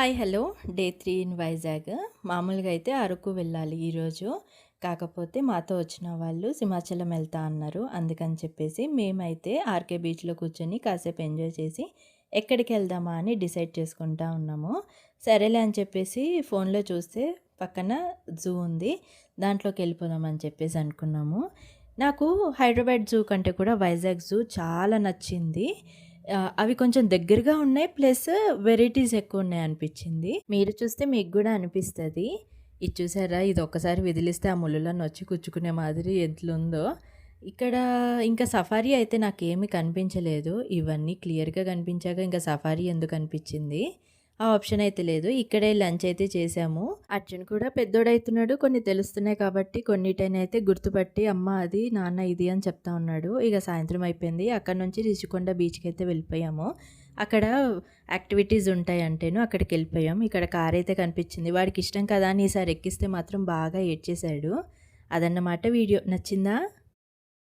Hi hello day 3 in Vizag. మామూలుగా అయితే అరకు వెళ్ళాలి ఈరోజు. కాకపోతే మాతో వచ్చిన వాళ్ళు సింహాచలం వెళ్తా అన్నారు. అందుకని చెప్పేసి మేమైతే ఆర్కే బీచ్‌లో కూర్చొని కాసేపు ఎంజాయ్ చేసి ఎక్కడికి వెళ్దామా అని డిసైడ్ చేసుకుంటా ఉన్నాము. సరేలే అని చెప్పేసి ఫోన్‌లో చూస్తే పక్కన జూ ఉంది. దాంట్లోకి వెళ్ళిపోదాం అని చెప్పేసి అనుకున్నాము. నాకు హైదరాబాద్ జూ కంటే కూడా వైజాగ్ జూ చాలా నచ్చింది. అవి కొంచెం దగ్గరగా ఉన్నాయి. ప్లస్ వెరైటీస్ ఎక్కువున్నాయనిపిచ్చింది. మీరు చూస్తే మీకు గూడా అనిపిస్తది. ఇది చూసారా? ఇది ఒక్కసారి విదిలిస్తే ఆ ముళ్ళులన్నీ వచ్చి కుచ్చుకునే మాదిరి ఎట్లుందో. ఇక్కడ ఇంకా సఫారీ అయితే నాకేమి కనిపించలేదు. ఇవన్నీ క్లియర్‌గా కనిపించాక ఇంకా సఫారీ ఎందుకనిపిచ్చింది. ఆ ఆప్షన్ అయితే లేదు. ఇక్కడే లంచ్ అయితే చేశాము. అర్జున్ కూడా పెద్దోడైతున్నాడు. కొన్ని తెలుస్తున్నాయి కాబట్టి కొన్నిటనైతే గుర్తుపట్టి అమ్మ అది, నాన్న ఇది అని చెప్తా ఉన్నాడు. ఇక సాయంత్రం అయిపోయింది. అక్కడి నుంచి రిషికొండ బీచ్‌కైతే వెళ్ళిపోయాము. అక్కడ యాక్టివిటీస్ ఉంటాయంటేను అక్కడికెళ్ళిపోయాం. ఇక్కడ కారైతే కనిపించింది. వాడికి ఇష్టం కదా అని ఈసారి ఎక్కిస్తే మాత్రం బాగా ఏడ్చేశాడు. అదన్నమాట వీడియో. నచ్చిందా?